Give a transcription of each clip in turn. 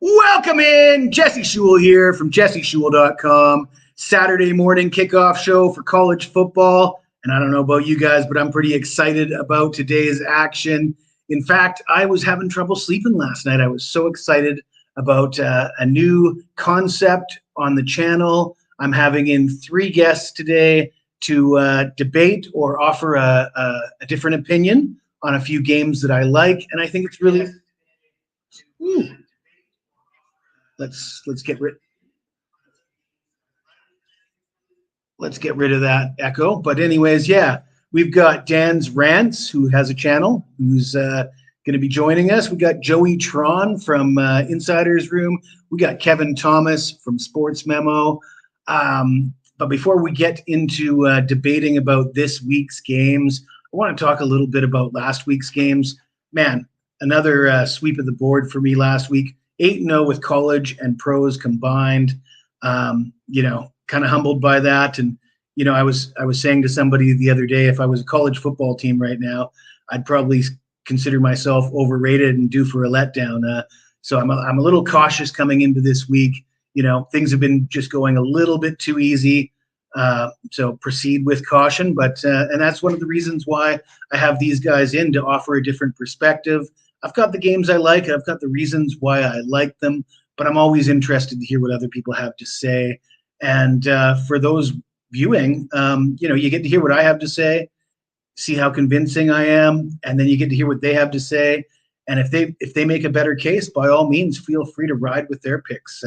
Welcome in. Jesse Shule here from jesseshule.com. Saturday morning kickoff show for college football. And I don't know about you guys, but I'm pretty excited about today's action. In fact, I was having trouble sleeping last night. I was so excited about a new concept on the channel. I'm having in 3 guests today to debate or offer a different opinion on a few games that I like. And I think it's really... Ooh. Let's get rid of that echo. But anyways, yeah, we've got Dan's Rants, who has a channel, who's going to be joining us. We got Joey Tron from Insider's Room. We got Kevin Thomas from Sports Memo. But before we get into debating about this week's games, I want to talk a little bit about last week's games. Man, another sweep of the board for me last week. 8-0 with college and pros combined. Kind of humbled by that. And, I was saying to somebody the other day, if I was a college football team right now, I'd probably consider myself overrated and due for a letdown. So I'm a little cautious coming into this week. Things have been just going a little bit too easy. So proceed with caution. But and that's one of the reasons why I have these guys in, to offer a different perspective. I've got the games I like. I've got the reasons why I like them, but I'm always interested to hear what other people have to say. And for those viewing, you get to hear what I have to say, see how convincing I am, and then you get to hear what they have to say. And if they make a better case, by all means, feel free to ride with their picks.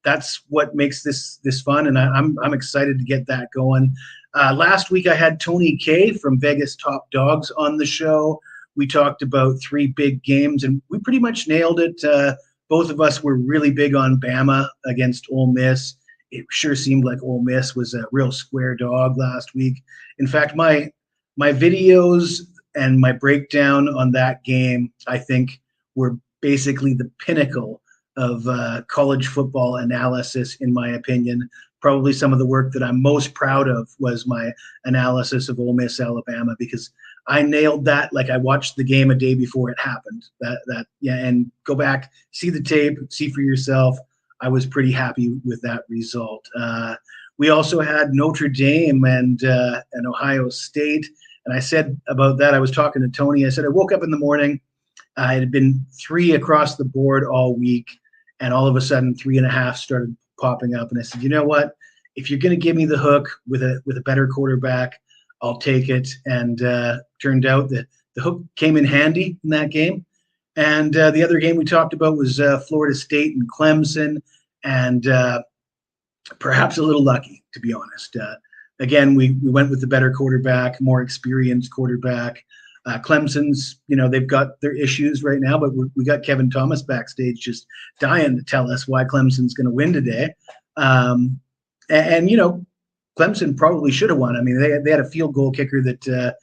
That's what makes this fun, and I'm excited to get that going. Last week I had Tony K from Vegas Top Dogs on the show. We talked about 3 big games, and we pretty much nailed it. Both of us were really big on Bama against Ole Miss. It sure seemed like Ole Miss was a real square dog last week. In fact, my videos and my breakdown on that game, I think, were basically the pinnacle of college football analysis, in my opinion. Probably some of the work that I'm most proud of was my analysis of Ole Miss, Alabama, because I nailed that. Like, I watched the game a day before it happened. And go back, see the tape, see for yourself. I was pretty happy with that result. We also had Notre Dame and Ohio State. And I said about that, I was talking to Tony. I said, I woke up in the morning. It had been 3 across the board all week. And all of a sudden, 3.5 started popping up. And I said, you know what? If you're going to give me the hook with a better quarterback, I'll take it. And turned out that the hook came in handy in that game. And the other game we talked about was Florida State and Clemson, and perhaps a little lucky, to be honest. Again, we went with the better quarterback, more experienced quarterback. Clemson's, they've got their issues right now, but we got Kevin Thomas backstage just dying to tell us why Clemson's going to win today. And Clemson probably should have won. I mean, they had a field goal kicker that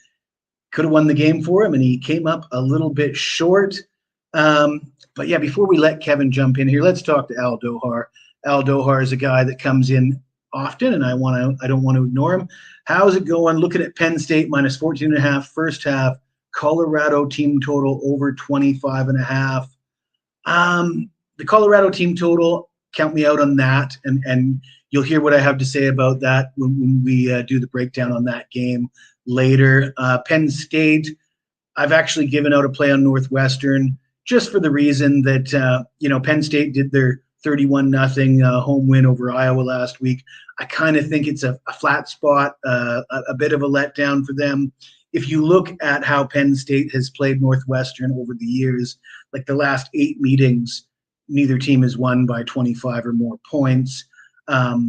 could have won the game for him, and he came up a little bit short. But yeah, before we let Kevin jump in here, let's talk to Al Dohar. Al Dohar is a guy that comes in often, and I don't want to ignore him. How's it going? Looking at Penn State minus 14.5 first half. Colorado team total over 25.5. The Colorado team total, count me out on that, and you'll hear what I have to say about that when we do the breakdown on that game later. Penn State, I've actually given out a play on Northwestern just for the reason that Penn State did their 31-0 home win over Iowa last week. I kind of think it's a flat spot, a bit of a letdown for them. If you look at how Penn State has played Northwestern over the years, like the last 8 meetings, neither team has won by 25 or more points. I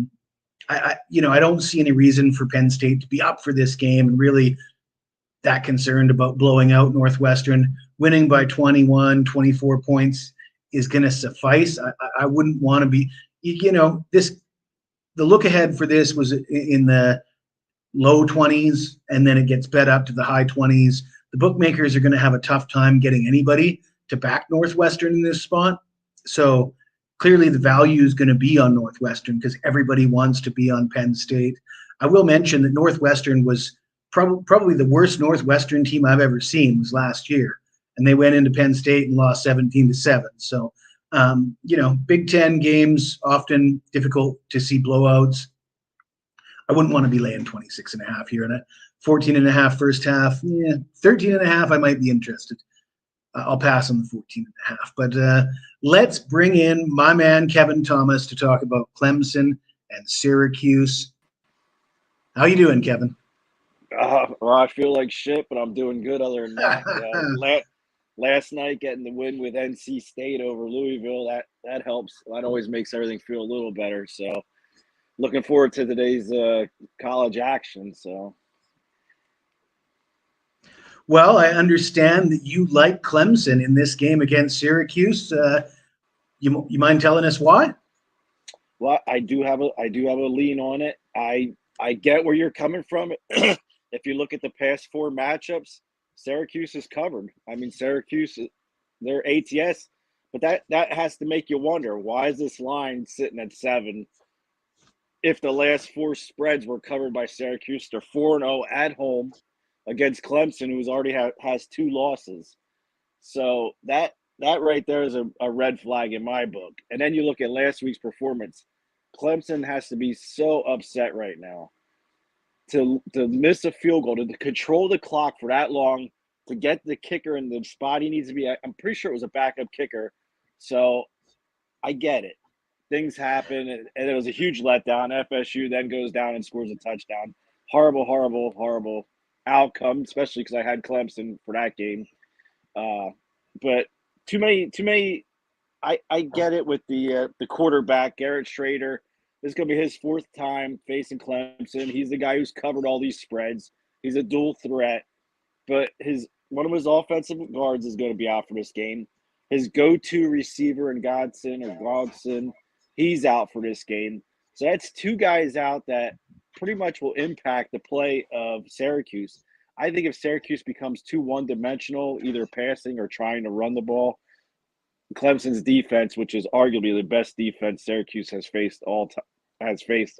don't see any reason for Penn State to be up for this game and really that concerned about blowing out Northwestern. Winning by 21, 24 points is going to suffice. I wouldn't want to be, the look ahead for this was in the low 20s, and then it gets bet up to the high 20s. The bookmakers are going to have a tough time getting anybody to back Northwestern in this spot. So clearly the value is going to be on Northwestern because everybody wants to be on Penn State. I will mention that Northwestern was probably the worst Northwestern team I've ever seen was last year. And they went into Penn State and lost 17-7. So Big Ten games, often difficult to see blowouts. I wouldn't want to be laying 26.5 here in a 14.5 first half. 13.5, I might be interested. I'll pass on the 14.5. But let's bring in my man, Kevin Thomas, to talk about Clemson and Syracuse. How you doing, Kevin? Well, I feel like shit, but I'm doing good other than that. Last night, getting the win with NC State over Louisville, that helps. That always makes everything feel a little better. So looking forward to today's college action. So. Well, I understand that you like Clemson in this game against Syracuse. You mind telling us why? Well, I do have a lean on it. I get where you're coming from. If you look at the past 4 matchups, Syracuse is covered. I mean, Syracuse, they're ATS, but that has to make you wonder, why is this line sitting at 7 if the last 4 spreads were covered by Syracuse? They're 4-0 at home against Clemson, who's already has 2 losses. So that right there is a red flag in my book. And then you look at last week's performance. Clemson has to be so upset right now to miss a field goal, to control the clock for that long, to get the kicker in the spot he needs to be at. I'm pretty sure it was a backup kicker. So I get it. Things happen, and it was a huge letdown. FSU then goes down and scores a touchdown. Horrible, horrible, horrible outcome, especially because I had Clemson for that game. But too many. I get it with the quarterback, Garrett Schrader. This is going to be his 4th time facing Clemson. He's the guy who's covered all these spreads. He's a dual threat, but one of his offensive guards is going to be out for this game. His go-to receiver in Godson, he's out for this game. So that's 2 guys out that pretty much will impact the play of Syracuse. I think if Syracuse becomes too one-dimensional, either passing or trying to run the ball, Clemson's defense, which is arguably the best defense Syracuse has faced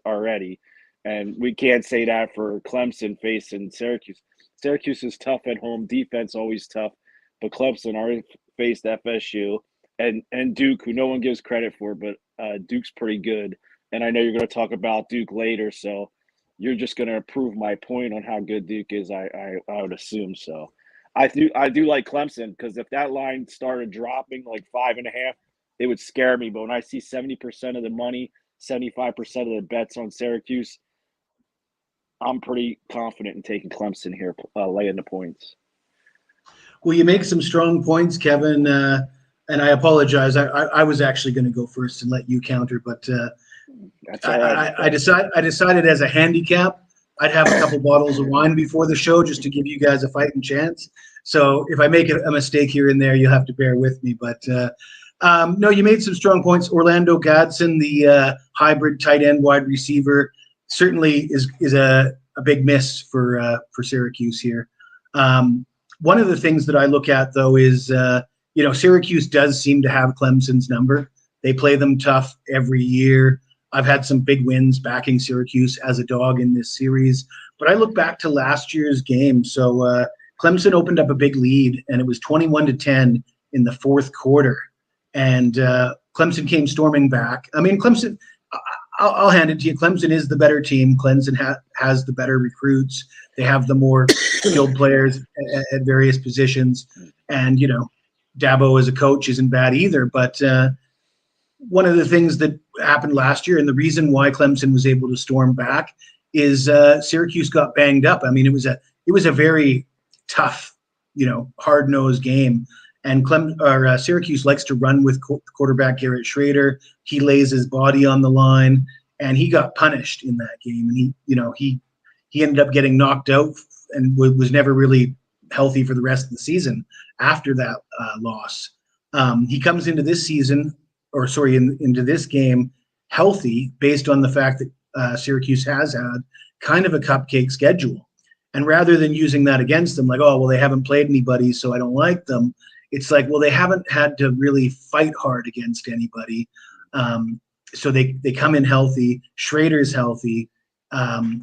already, and we can't say that for Clemson facing Syracuse. Syracuse is tough at home, defense always tough, but Clemson already faced FSU and Duke, who no one gives credit for, but Duke's pretty good. And I know you're going to talk about Duke later, so you're just going to prove my point on how good Duke is. I would assume so. I do like Clemson, because if that line started dropping like 5.5, it would scare me. But when I see 70% of the money, 75% of the bets on Syracuse, I'm pretty confident in taking Clemson here, laying the points. Well, you make some strong points, Kevin, and I apologize. I was actually going to go first and let you counter, but That's all right. I decided as a handicap, I'd have a couple bottles of wine before the show just to give you guys a fighting chance. So if I make a mistake here and there, you'll have to bear with me. But no, you made some strong points. Orlando Gadsden, the hybrid tight end wide receiver, certainly is a big miss for Syracuse here. One of the things that I look at, though, is Syracuse does seem to have Clemson's number. They play them tough every year. I've had some big wins backing Syracuse as a dog in this series. But I look back to last year's game. So Clemson opened up a big lead, and it was 21-10 in the 4th quarter. And Clemson came storming back. I mean, Clemson, I'll hand it to you. Clemson is the better team. Clemson has the better recruits. They have the more skilled players at various positions. And, Dabo as a coach isn't bad either. But one of the things that happened last year, and the reason why Clemson was able to storm back, is Syracuse got banged up. I mean, it was a very tough, hard-nosed game. And Syracuse likes to run with quarterback Garrett Schrader. He lays his body on the line, and he got punished in that game. And he ended up getting knocked out and was never really healthy for the rest of the season after that loss. He comes into this season, into this game healthy, based on the fact that Syracuse has had kind of a cupcake schedule. And rather than using that against them, like, oh, well, they haven't played anybody, so I don't like them. It's like, well, they haven't had to really fight hard against anybody. So they come in healthy. Schrader's healthy,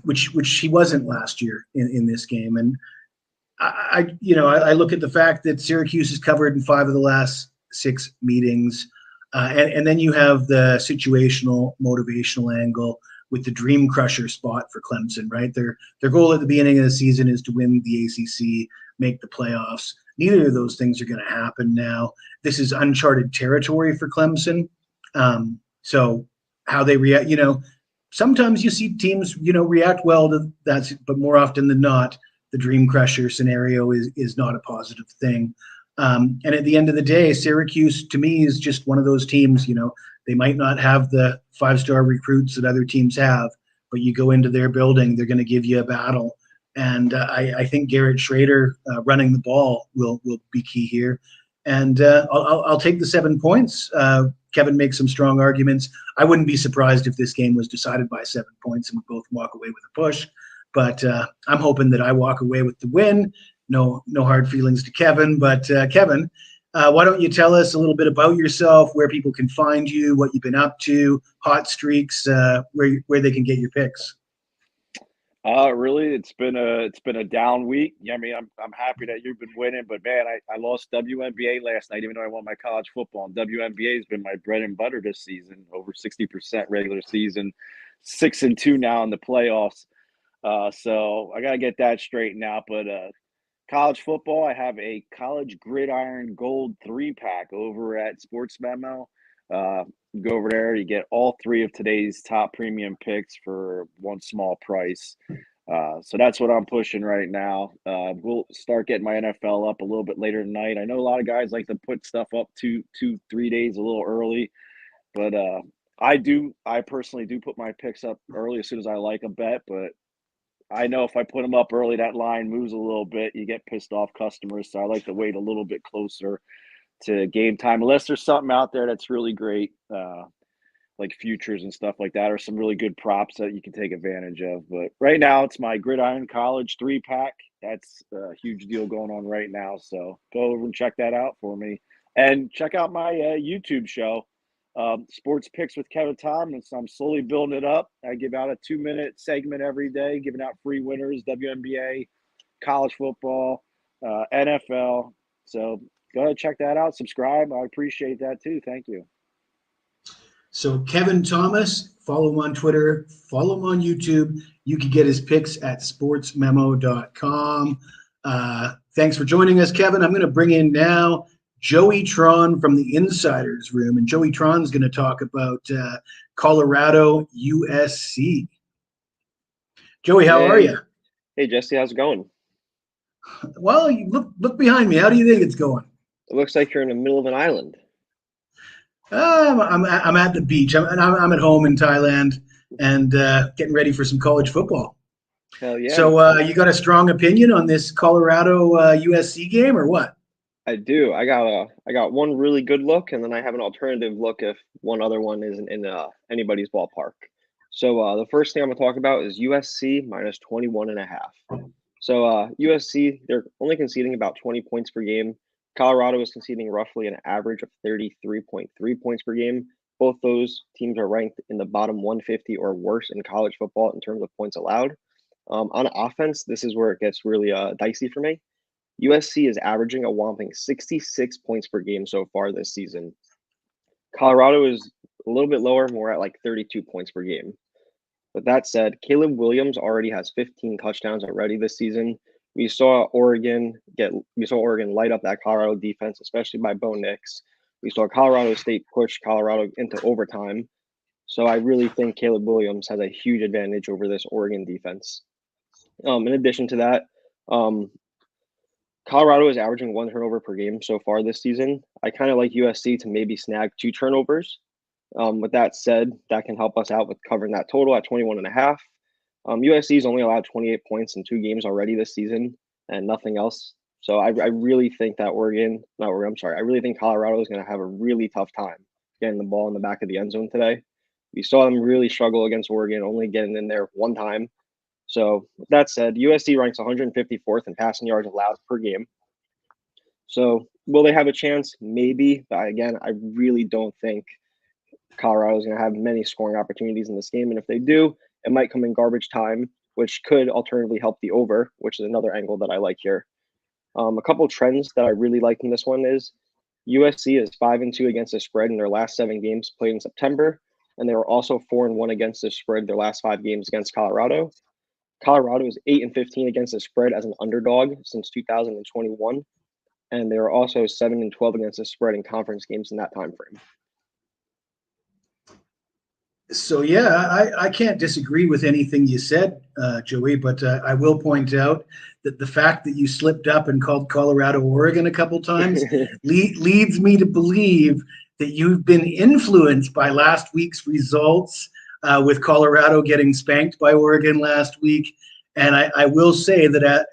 which he wasn't last year in this game. And I look at the fact that Syracuse is covered in 5 of the last 6 meetings. And then you have the situational, motivational angle with the dream crusher spot for Clemson, right? Their goal at the beginning of the season is to win the ACC, make the playoffs. Neither of those things are going to happen now. This is uncharted territory for Clemson. So how they react, sometimes you see teams, react well to that, but more often than not, the dream crusher scenario is not a positive thing. And at the end of the day, Syracuse to me is just one of those teams, they might not have the 5-star recruits that other teams have, but you go into their building, they're going to give you a battle. And I think Garrett Schrader running the ball will be key here. And I'll take the 7 points. Kevin makes some strong arguments. I wouldn't be surprised if this game was decided by 7 points and we both walk away with a push. But I'm hoping that I walk away with the win. No hard feelings to Kevin. But Kevin, why don't you tell us a little bit about yourself, where people can find you, what you've been up to, hot streaks, where they can get your picks? Really, it's been a down week. Yeah, I mean, I'm happy that you've been winning, but man, I lost WNBA last night, even though I won my college football. And WNBA has been my bread and butter this season, over 60% regular season, 6-2 now in the playoffs. So I got to get that straightened out. But college football, I have a college gridiron gold 3-pack over at Sports Memo. You go over there, you get all 3 of today's top premium picks for one small price. So that's what I'm pushing right now. We'll start getting my NFL up a little bit later tonight. I know a lot of guys like to put stuff up 2-3 days a little early, but I personally do put my picks up early as soon as I like a bet. But I know if I put them up early, that line moves a little bit. You get pissed off customers, so I like to wait a little bit closer to game time, unless there's something out there that's really great, like futures and stuff like that, or some really good props that you can take advantage of. But right now, it's my Gridiron College 3-pack. That's a huge deal going on right now. So go over and check that out for me. And check out my YouTube show, Sports Picks with Kevin Tom. I'm slowly building it up. I give out a 2-minute segment every day, giving out free winners, WNBA, college football, NFL. So go ahead, check that out. Subscribe. I appreciate that too. Thank you. So Kevin Thomas, follow him on Twitter, follow him on YouTube. You can get his picks at sportsmemo.com. Thanks for joining us, Kevin. I'm going to bring in now Joey Tron from the Insiders Room, and Joey Tron's going to talk about Colorado USC. Joey, how are you? Hey, Jesse, how's it going? Well, you look behind me. How do you think it's going? It looks like you're in the middle of an island. I'm at the beach. I'm at home in Thailand and getting ready for some college football. Hell yeah. So you got a strong opinion on this Colorado USC game or what? I do. I got one really good look, and then I have an alternative look if one other one isn't in anybody's ballpark. So the first thing I'm going to talk about is USC minus 21.5. So USC, they're only conceding about 20 points per game. Colorado is conceding roughly an average of 33.3 points per game. Both those teams are ranked in the bottom 150 or worse in college football in terms of points allowed. On offense, this is where it gets really dicey for me. USC is averaging a whopping 66 points per game so far this season. Colorado is a little bit lower, more at like 32 points per game. With that said, Caleb Williams already has 15 touchdowns already this season. We saw Oregon light up that Colorado defense, especially by Bo Nix. We saw Colorado State push Colorado into overtime. So I really think Caleb Williams has a huge advantage over this Oregon defense. In addition to that, Colorado is averaging 1 turnover per game so far this season. I kind of like USC to maybe snag 2 turnovers. With that said, that can help us out with covering that total at 21.5. USC's only allowed 28 points in 2 games already this season and nothing else. So I really think that I really think Colorado is going to have a really tough time getting the ball in the back of the end zone today. We saw them really struggle against Oregon, only getting in there 1 time. So with that said, USC ranks 154th in passing yards allowed per game. So will they have a chance? Maybe. But again, I really don't think Colorado is going to have many scoring opportunities in this game. And if they do, it might come in garbage time, which could alternatively help the over, which is another angle that I like here. A couple trends that I really like in this one is USC is 5-2 against the spread in their last 7 games played in September, and they were also 4-1 against the spread their last 5 games against Colorado. Colorado is 8-15 against the spread as an underdog since 2021, and they are also 7-12 against the spread in conference games in that time frame. So yeah, I can't disagree with anything you said, Joey, but I will point out that the fact that you slipped up and called Colorado Oregon a couple times leads me to believe that you've been influenced by last week's results, with Colorado getting spanked by Oregon last week. And I will say that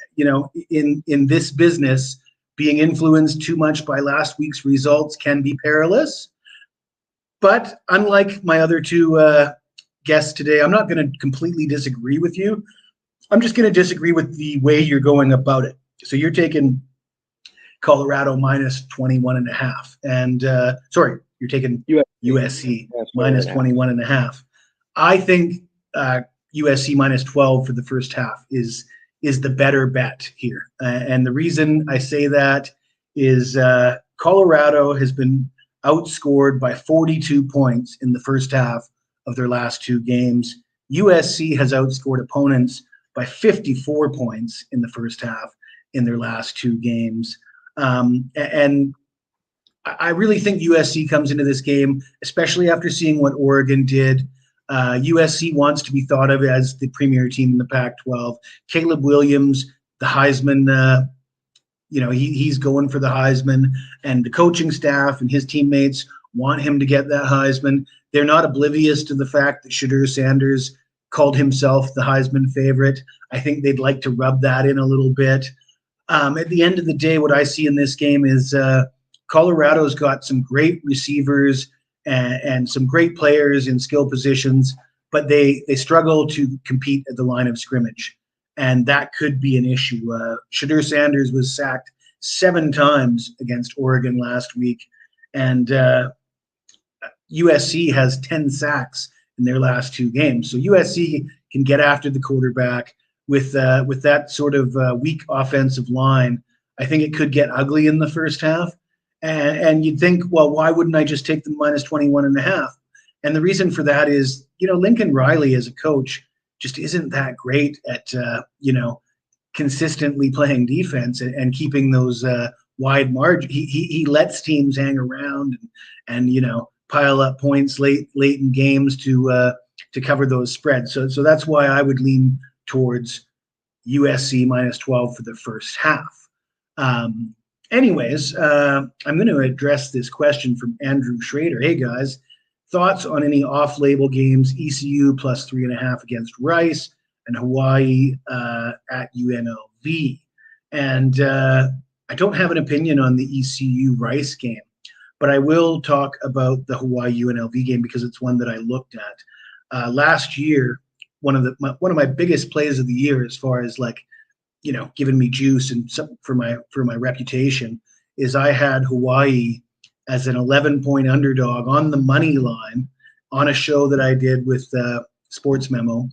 in this business, being influenced too much by last week's results can be perilous. But unlike my other two guests today, I'm not going to completely disagree with you. I'm just going to disagree with the way you're going about it. So you're taking Colorado minus 21.5. And sorry, you're taking USC minus 21.5. I think USC minus 12 for the first half is the better bet here. And the reason I say that is Colorado has been outscored by 42 points in the first half of their last 2 games. USC has outscored opponents by 54 points in the first half in their last 2 games. And I really think USC comes into this game, especially after seeing what Oregon did. USC wants to be thought of as the premier team in the Pac-12. Caleb Williams, the Heisman, he's going for the Heisman, and the coaching staff and his teammates want him to get that Heisman. They're not oblivious to the fact that Shedeur Sanders called himself the Heisman favorite. I think they'd like to rub that in a little bit. At the end of the day, what I see in this game is Colorado's got some great receivers and some great players in skill positions, but they struggle to compete at the line of scrimmage. And that could be an issue. Shedeur Sanders was sacked 7 times against Oregon last week, and USC has 10 sacks in their last 2 games. So USC can get after the quarterback with that sort of weak offensive line. I think it could get ugly in the first half. And you'd think, well, why wouldn't I just take the minus 21.5? And the reason for that is, Lincoln Riley as a coach just isn't that great at, consistently playing defense and keeping those wide margins. He lets teams hang around and pile up points late in games to cover those spreads. So that's why I would lean towards USC minus 12 for the first half. Anyways, I'm going to address this question from Andrew Schrader. Hey guys, thoughts on any off-label games? ECU plus 3.5 against Rice and Hawaii at UNLV. And I don't have an opinion on the ECU Rice game, but I will talk about the Hawaii UNLV game because it's one that I looked at last year. One of my biggest plays of the year, as far as giving me juice and for my reputation, is I had Hawaii as an 11-point underdog on the money line on a show that I did with Sports Memo,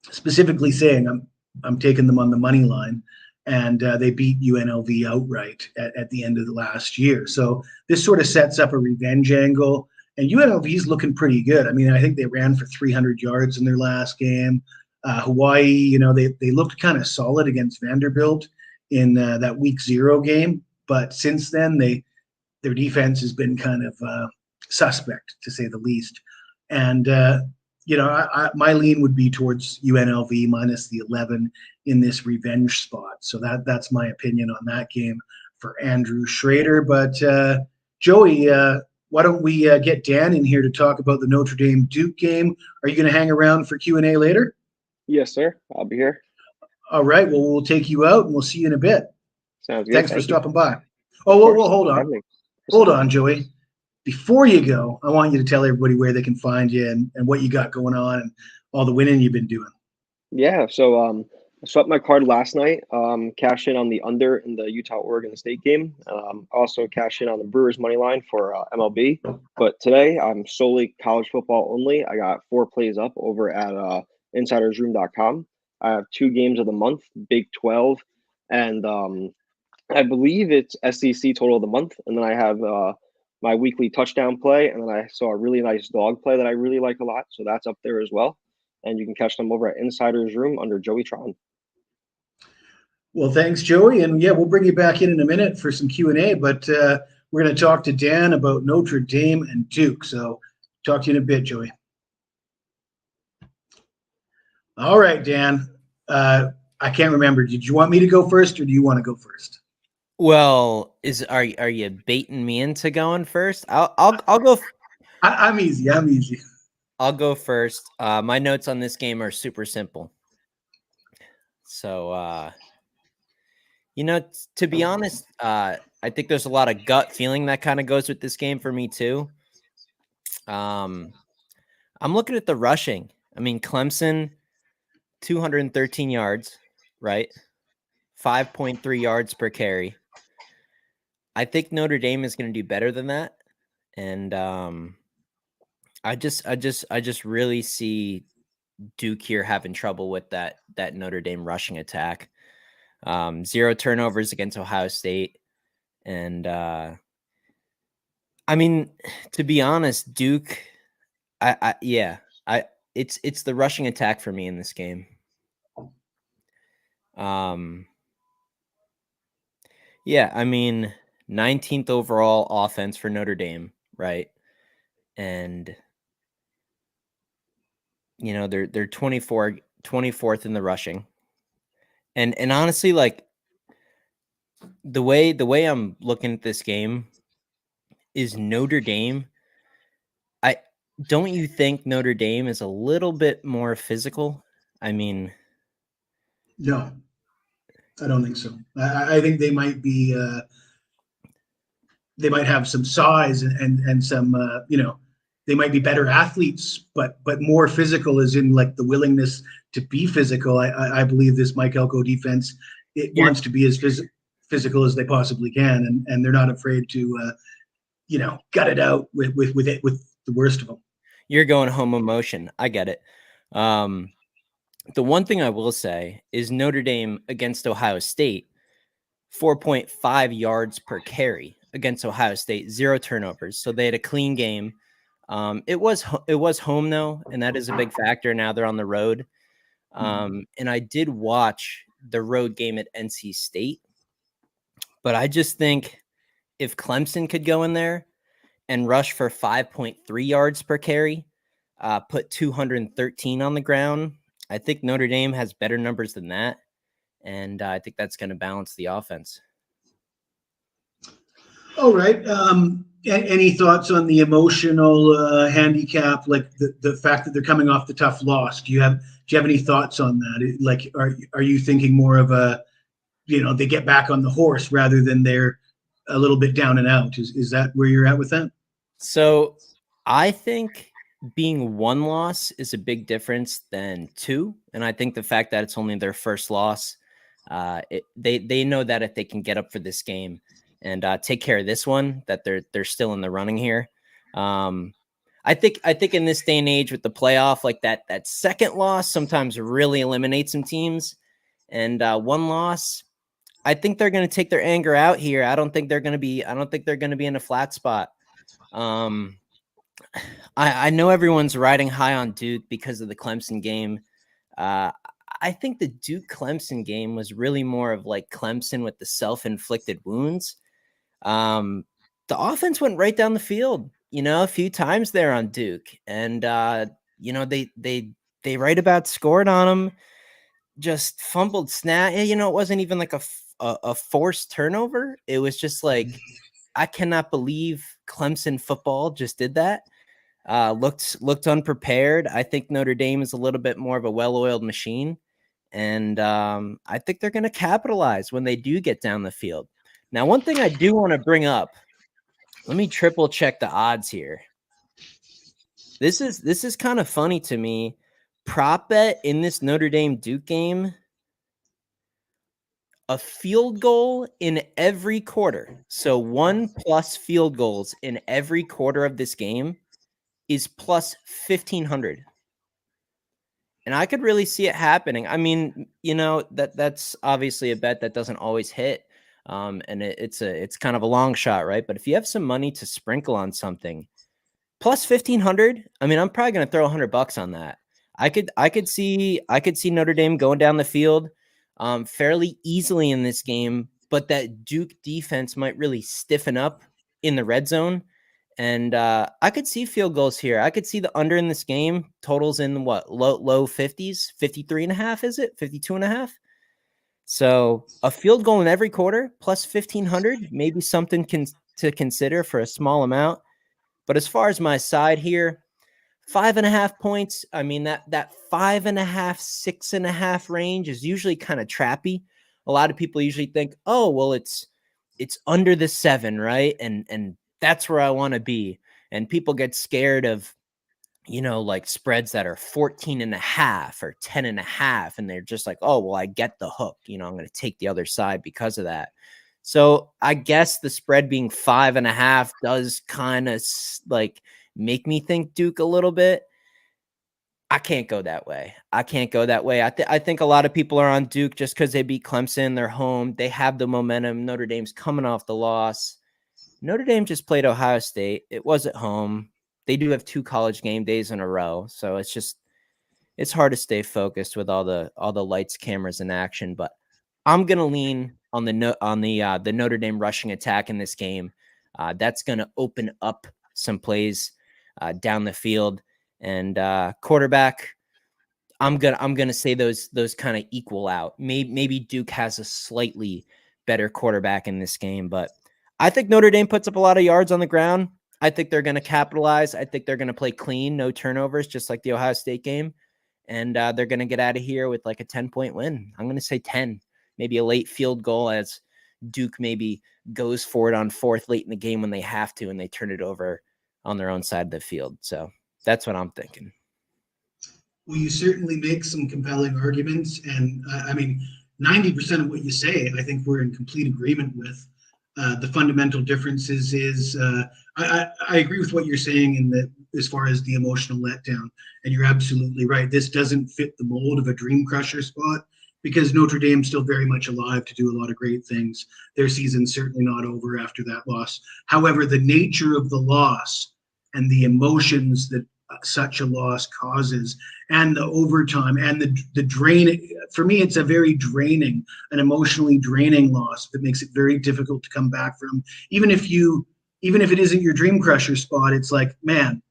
specifically saying I'm taking them on the money line, and they beat UNLV outright at the end of the last year. So this sort of sets up a revenge angle, and UNLV is looking pretty good. I mean, I think they ran for 300 yards in their last game. Hawaii, they looked kind of solid against Vanderbilt in that week 0 game, but since then their defense has been kind of suspect, to say the least. And my lean would be towards UNLV minus the 11 in this revenge spot. So that's my opinion on that game for Andrew Schrader. But Joey, why don't we get Dan in here to talk about the Notre Dame Duke game? Are you going to hang around for Q&A later? Yes, sir. I'll be here. All right. Well, we'll take you out, and we'll see you in a bit. Sounds good. Thanks for stopping by. Oh, well, hold on. Hold on, Joey. Before you go, I want you to tell everybody where they can find you and what you got going on and all the winning you've been doing. Yeah. So I swept my card last night. Cashed in on the under in the Utah-Oregon State game. Also cashed in on the Brewers money line for MLB. But today I'm solely college football only. I got 4 plays up over at insidersroom.com. I have 2 games of the month, Big 12 and I believe it's SEC total of the month, and then I have my weekly touchdown play, and then I saw a really nice dog play that I really like a lot, so that's up there as well. And you can catch them over at Insider's Room under Joey Tron. Well, thanks, Joey, and yeah, we'll bring you back in a minute for some Q&A. But we're going to talk to Dan about Notre Dame and Duke. So, talk to you in a bit, Joey. All right, Dan. I can't remember. Did you want me to go first, or do you want to go first? Well, are you baiting me into going first? I'll go. I'm easy. I'll go first. My notes on this game are super simple. So, to be honest, I think there's a lot of gut feeling that kind of goes with this game for me too. I'm looking at the rushing. I mean, Clemson, 213 yards, right? 5.3 yards per carry. I think Notre Dame is going to do better than that. And I just really see Duke here having trouble with that Notre Dame rushing attack. 0 turnovers against Ohio State. And I mean, to be honest, Duke, it's the rushing attack for me in this game. Yeah, I mean, 19th overall offense for Notre Dame, right? And they're 24th in the rushing. And honestly, like the way I'm looking at this game is Notre Dame. Don't you think Notre Dame is a little bit more physical? I mean, no, I don't think so. I think they might be. They might have some size and some. They might be better athletes, but more physical, as in like the willingness to be physical. I believe this Mike Elko defense wants to be as physical as they possibly can, and they're not afraid to gut it out with the worst of them. You're going home emotion. I get it. The one thing I will say is Notre Dame against Ohio State, 4.5 yards per carry against Ohio State, 0 turnovers. So they had a clean game. It was home though, and that is a big factor. Now they're on the road. And I did watch the road game at NC State, but I just think if Clemson could go in there and rush for 5.3 yards per carry, put 213 on the ground, I think Notre Dame has better numbers than that. And I think that's going to balance the offense. All right. Any thoughts on the emotional handicap, like the fact that they're coming off the tough loss? Do you have any thoughts on that? Like, are you thinking more of a, they get back on the horse rather than they're a little bit down and out? Is that where you're at with that? So I think being 1 loss is a big difference than 2. And I think the fact that it's only their first loss, they know that if they can get up for this game and take care of this one, that they're still in the running here. I think in this day and age with the playoff, like that second loss sometimes really eliminates some teams, and 1 loss, I think they're going to take their anger out here. I don't think they're going to be in a flat spot. I know everyone's riding high on Duke because of the Clemson game. I think the Duke Clemson game was really more of like Clemson with the self-inflicted wounds. The offense went right down the field, a few times there on Duke, and they right about scored on them. Just fumbled snap. It wasn't even like a forced turnover. It was just like, I cannot believe Clemson football just did that. Looked unprepared. I think Notre Dame is a little bit more of a well-oiled machine, and I think they're going to capitalize when they do get down the field. Now, one thing I do want to bring up, let me triple check the odds here. This is kind of funny to me. Prop bet in this Notre Dame Duke game, a field goal in every quarter. So 1+ field goals in every quarter of this game is plus 1,500. And I could really see it happening. I mean, that's obviously a bet that doesn't always hit. And it's kind of a long shot, right? But if you have some money to sprinkle on something, plus 1,500, I mean, I'm probably going to throw $100 on that. I could see Notre Dame going down the field fairly easily in this game, but that Duke defense might really stiffen up in the red zone. And I could see field goals here. I could see the under in this game totals in what, low 50s, 53.5, is it? 52.5. So a field goal in every quarter plus 1,500, maybe something to consider for a small amount. But as far as my side here, 5.5 points. I mean, that 5.5, 6.5 range is usually kind of trappy. A lot of people usually think, oh, well, it's under the 7, right? And that's where I want to be. And people get scared of, like spreads that are 14.5 or 10.5. And they're just like, oh, well, I get the hook. I'm going to take the other side because of that. So I guess the spread being 5.5 does kind of like make me think Duke a little bit. I can't go that way. I think a lot of people are on Duke just because they beat Clemson. They're home. They have the momentum. Notre Dame's coming off the loss. Notre Dame just played Ohio State. It was at home. They do have 2 college game days in a row. So it's hard to stay focused with all the lights, cameras, and action. But I'm going to lean on the Notre Dame rushing attack in this game. That's going to open up some plays down the field, and quarterback. I'm gonna say those kind of equal out. Maybe Duke has a slightly better quarterback in this game, but I think Notre Dame puts up a lot of yards on the ground. I think they're going to capitalize. I think they're going to play clean, no turnovers, just like the Ohio State game, and they're going to get out of here with like a 10-point win. I'm going to say 10, maybe a late field goal as Duke maybe goes for it on 4th late in the game when they have to, and they turn it over on their own side of the field. So that's what I'm thinking. Well, you certainly make some compelling arguments. And I mean, 90% of what you say, I think we're in complete agreement with. The fundamental differences is I agree with what you're saying in that as far as the emotional letdown. And you're absolutely right. This doesn't fit the mold of a dream crusher spot because Notre Dame's still very much alive to do a lot of great things. Their season's certainly not over after that loss. However, the nature of the loss and the emotions that such a loss causes and the overtime and the drain, for me, it's a very draining, an emotionally draining loss that makes it very difficult to come back from. Even if it isn't your dream crusher spot, it's like, man,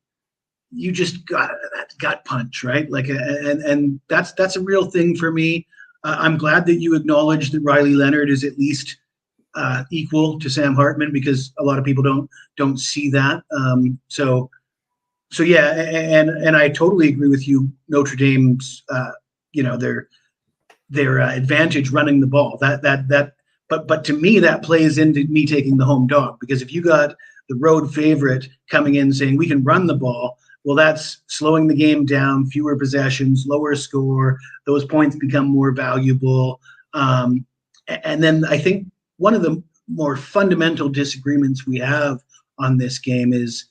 you just got that gut punch, right? Like, and that's a real thing for me. I'm glad that you acknowledge that Riley Leonard is at least equal to Sam Hartman because a lot of people don't see that. So yeah, and I totally agree with you. Notre Dame's, their advantage running the ball. But to me that plays into me taking the home dog because if you got the road favorite coming in saying we can run the ball, well, that's slowing the game down, fewer possessions, lower score. Those points become more valuable. And then I think one of the more fundamental disagreements we have on this game is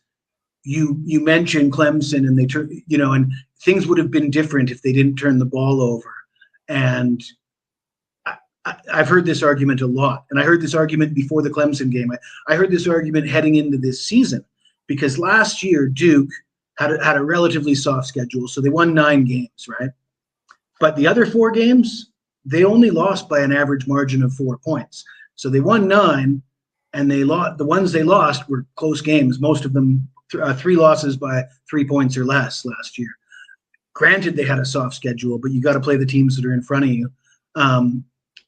you mentioned Clemson and they turn, and things would have been different if they didn't turn the ball over. And I've heard this argument a lot. And I heard this argument before the Clemson game. I heard this argument heading into this season because last year Duke had a relatively soft schedule. So they won 9 games, right? But the other 4 games, they only lost by an average margin of 4 points. So they won 9 and they lost. The ones they lost were close games. Most of them 3 losses by 3 points or less last year. Granted, they had a soft schedule, but you got to play the teams that are in front of you.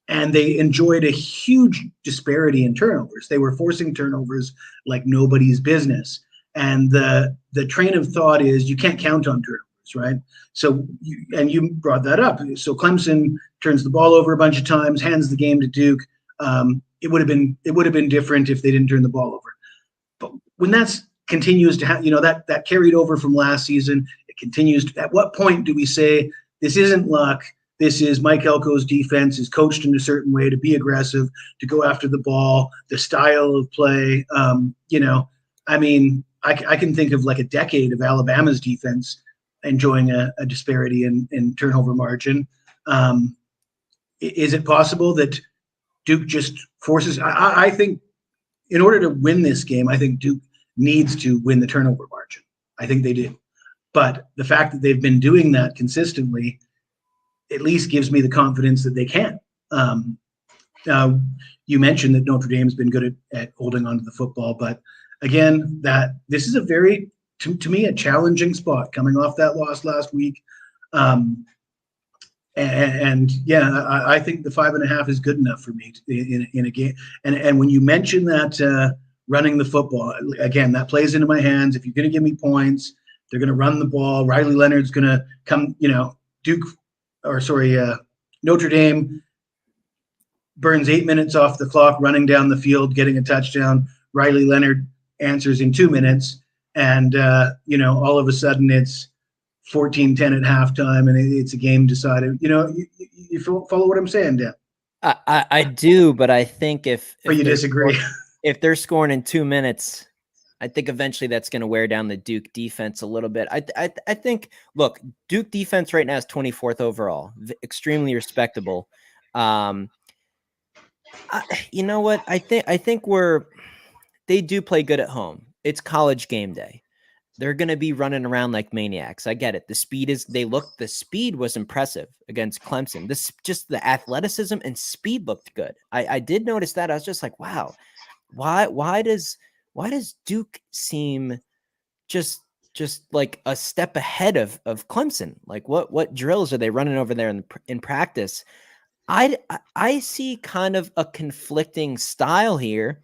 And they enjoyed a huge disparity in turnovers. They were forcing turnovers like nobody's business. And the train of thought is you can't count on turnovers, right? So, you brought that up. So Clemson turns the ball over a bunch of times, hands the game to Duke. It would have been different if they didn't turn the ball over. But when that's continues to have, that carried over from last season. It continues. At what point do we say this isn't luck? This is Mike Elko's defense is coached in a certain way to be aggressive, to go after the ball, the style of play. I can think of like a decade of Alabama's defense enjoying a disparity in turnover margin. Is it possible that Duke just forces. I think in order to win this game, I think Duke needs to win the turnover margin. I think they do. But the fact that they've been doing that consistently at least gives me the confidence that they can. You mentioned that Notre Dame's been good at holding on to the football, but again, that this is a very, to me, a challenging spot coming off that loss last week. And yeah, I think the 5.5 is good enough for me in a game. And when you mention that running the football, again, that plays into my hands. If you're going to give me points, they're going to run the ball. Riley Leonard's going to come, Notre Dame burns 8 minutes off the clock running down the field, getting a touchdown. Riley Leonard answers in 2 minutes. And, all of a sudden it's 14-10 at halftime and it's a game decided. You follow what I'm saying, Dan? I do, but I think if you disagree. If they're scoring in 2 minutes, I think eventually that's going to wear down the Duke defense a little bit. I think, look, Duke defense right now is 24th overall, extremely respectable. You know what? I think they do play good at home. It's college game day. They're going to be running around like maniacs. I get it. The speed was impressive against Clemson. Just the athleticism and speed looked good. I did notice that. I was just like, wow, why does Duke seem just like a step ahead of Clemson? Like what drills are they running over there in practice? I see kind of a conflicting style here.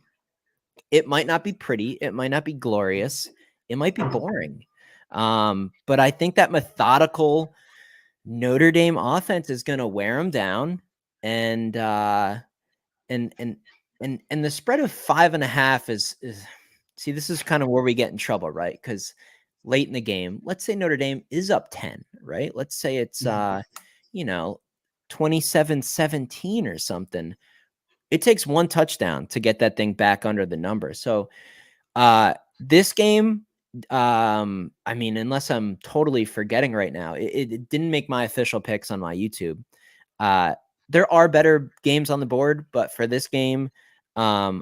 It might not be pretty. It might not be glorious. It might be boring. But I think that methodical Notre Dame offense is going to wear them down. And the spread of 5.5 is see, this is kind of where we get in trouble, right? Because late in the game, let's say Notre Dame is up 10, right? Let's say it's 27-17 or something. It takes one touchdown to get that thing back under the number. So this game, unless I'm totally forgetting right now, it didn't make my official picks on my YouTube. There are better games on the board, but for this game, I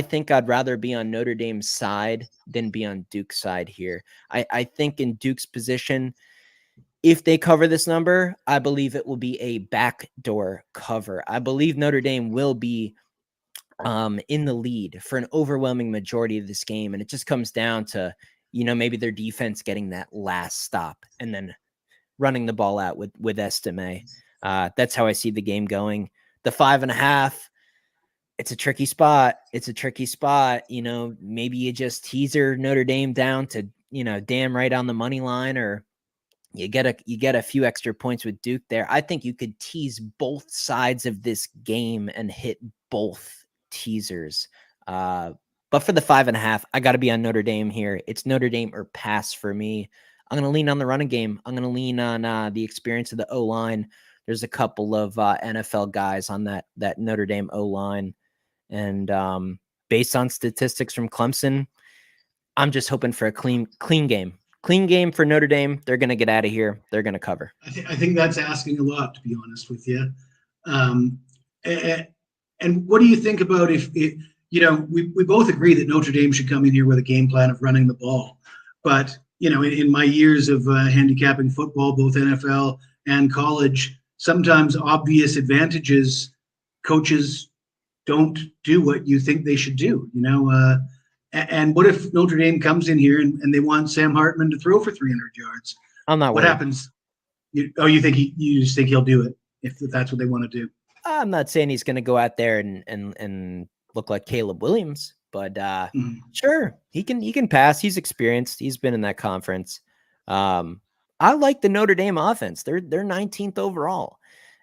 think I'd rather be on Notre Dame's side than be on Duke's side here. I think in Duke's position, if they cover this number, I believe it will be a backdoor cover. I believe Notre Dame will be in the lead for an overwhelming majority of this game. And it just comes down to, maybe their defense getting that last stop and then running the ball out with Estime. That's how I see the game going. The 5.5, it's a tricky spot. Maybe you just teaser Notre Dame down to, damn right on the money line, or you get a few extra points with Duke there. I think you could tease both sides of this game and hit both teasers. But for the 5.5, I got to be on Notre Dame here. It's Notre Dame or pass for me. I'm going to lean on the running game. I'm going to lean on the experience of the O-line. There's a couple of NFL guys on that Notre Dame O-line. And based on statistics from Clemson, I'm just hoping for a clean game. Clean game for Notre Dame. They're going to get out of here. They're going to cover. I think that's asking a lot, to be honest with you. And what do you think about if we both agree that Notre Dame should come in here with a game plan of running the ball. But, in my years of handicapping football, both NFL and college, sometimes obvious advantages, coaches don't do what you think they should do, And what if Notre Dame comes in here and they want Sam Hartman to throw for 300 yards? I'm not What worried. happens? You just think he'll do it if that's what they want to do? I'm not saying he's going to go out there and look like Caleb Williams, but sure, he can pass. He's experienced. He's been in that conference. I like the Notre Dame offense. They're 19th overall.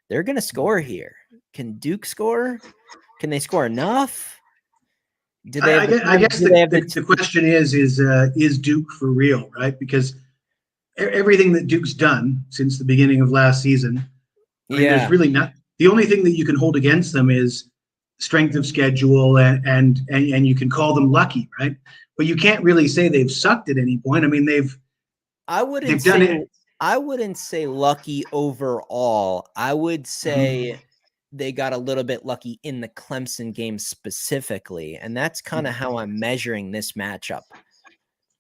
They're going to score here. Can Duke score? Can they score enough? I guess the question is Duke for real, right? Because everything that Duke's done since the beginning of last season, there's really not. The only thing that you can hold against them is strength of schedule, and you can call them lucky, right? But you can't really say they've sucked at any point. I mean, I wouldn't say lucky overall. I would say they got a little bit lucky in the Clemson game specifically. And that's kind of how I'm measuring this matchup.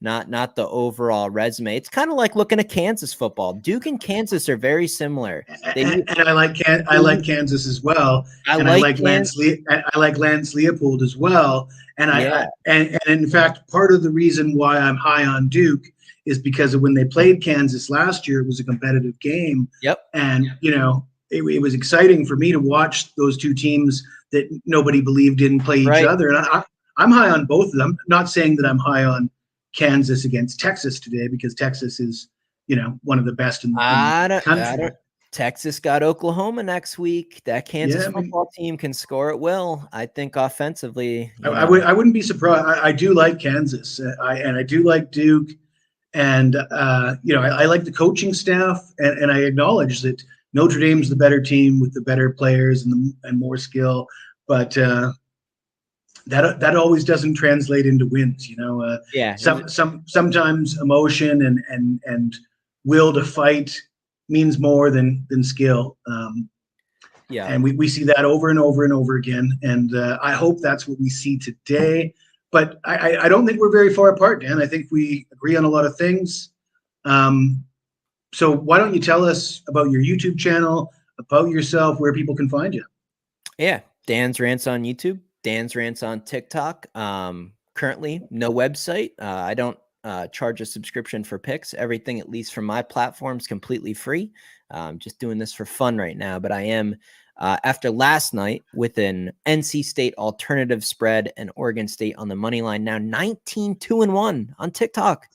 Not the overall resume. It's kind of like looking at Kansas football. Duke and Kansas are very similar. And I like Kansas as well. I like Lance Leopold as well. And and in fact, part of the reason why I'm high on Duke is because of when they played Kansas last year, it was a competitive game. Yep. And it was exciting for me to watch those two teams that nobody believed in play each other. And I'm high on both of them. Not saying that I'm high on Kansas against Texas today, because Texas is, one of the best in the country. Texas got Oklahoma next week. That Kansas football team can score at will. I think offensively, I wouldn't be surprised. I do like Kansas, and I do like Duke, and I like the coaching staff, and I acknowledge that Notre Dame's the better team with the better players and more skill, but that always doesn't translate into wins, sometimes emotion and will to fight means more than skill. And we see that over and over and over again. And I hope that's what we see today. But I don't think we're very far apart, Dan. I think we agree on a lot of things. So why don't you tell us about your YouTube channel, about yourself, where people can find you? Yeah, Dan's Rants on YouTube. Dan's Rants on TikTok. Currently, no website. I don't charge a subscription for picks. Everything, at least from my platform, is completely free. Just doing this for fun right now. But I am, after last night with an NC State alternative spread and Oregon State on the money line, now 19-2-1 on TikTok.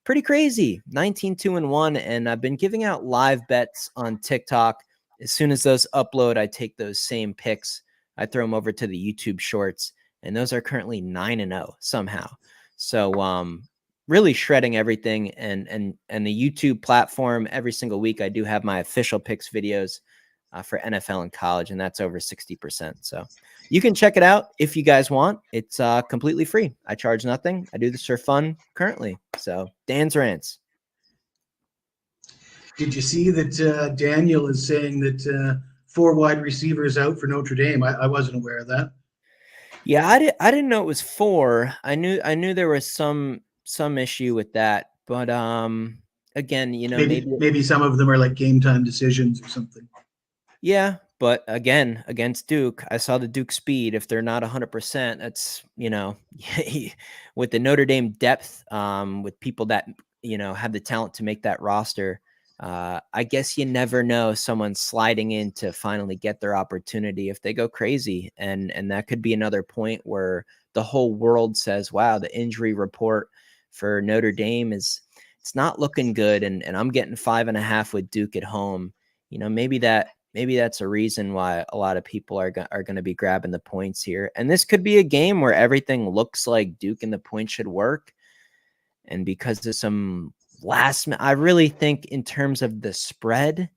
Pretty crazy. 19-2-1. And I've been giving out live bets on TikTok. As soon as those upload, I take those same picks. I throw them over to the YouTube shorts, and those are currently 9-0 somehow. So really shredding everything, and the YouTube platform, every single week I do have my official picks videos for NFL and college, and that's over 60%. So you can check it out if you guys want. It's completely free. I charge nothing. I do this for fun currently. So Dan's Rants. Did you see that Daniel is saying that 4 wide receivers out for Notre Dame? I wasn't aware of that. Yeah, I didn't know it was 4. I knew there was some issue with that, but again, maybe some of them are like game time decisions or something. Yeah, but again, against Duke, I saw the Duke speed. If they're not 100%, that's with the Notre Dame depth, with people that have the talent to make that roster. I guess you never know someone sliding in to finally get their opportunity if they go crazy. And that could be another point where the whole world says, wow, the injury report for Notre Dame it's not looking good. And I'm getting 5.5 with Duke at home. Maybe that's a reason why a lot of people are going to be grabbing the points here. And this could be a game where everything looks like Duke and the points should work. And because of some I really think in terms of the spread,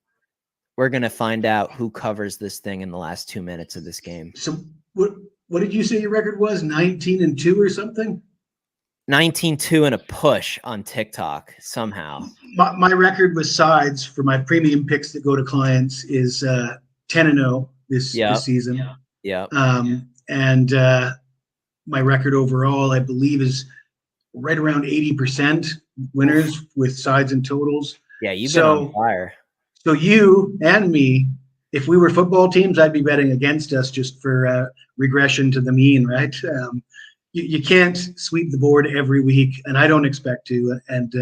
we're going to find out who covers this thing in the last 2 minutes of this game. So what did you say your record was? 19-2 or something? 19-2 and a push on TikTok somehow. My record with sides for my premium picks that go to clients is 10-0 this season. Yeah. And my record overall, I believe, is right around 80% winners with sides and totals. Yeah, you've been on fire. So you and me, if we were football teams, I'd be betting against us just for regression to the mean, right? You can't sweep the board every week, and I don't expect to. And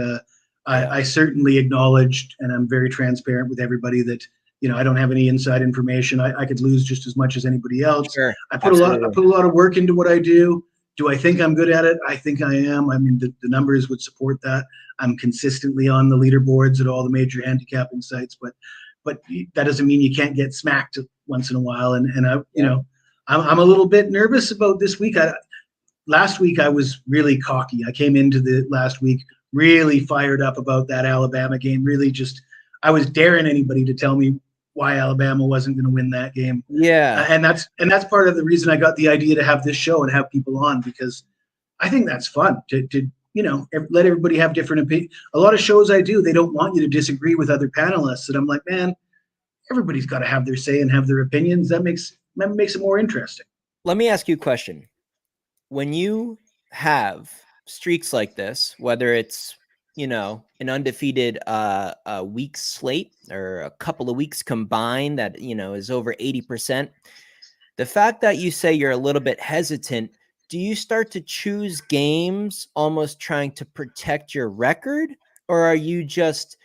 I certainly acknowledged, and I'm very transparent with everybody, that I don't have any inside information. I could lose just as much as anybody else. Sure, I put a lot of work into what I do. Do I think I'm good at it? I think I am. I mean, the numbers would support that. I'm consistently on the leaderboards at all the major handicapping sites, but that doesn't mean you can't get smacked once in a while. And I'm a little bit nervous about this week. Last week I was really cocky. I came into the last week really fired up about that Alabama game. Really I was daring anybody to tell me why Alabama wasn't going to win that game. Yeah. And that's part of the reason I got the idea to have this show and have people on, because I think that's fun to let everybody have different opinions. A lot of shows I do, they don't want you to disagree with other panelists. And I'm like, man, everybody's got to have their say and have their opinions. That makes it more interesting. Let me ask you a question. When you have streaks like this, whether it's, you know, an undefeated week slate or a couple of weeks combined that, you know, is over 80%, the fact that you say you're a little bit hesitant, do you start to choose games almost trying to protect your record? Or are you just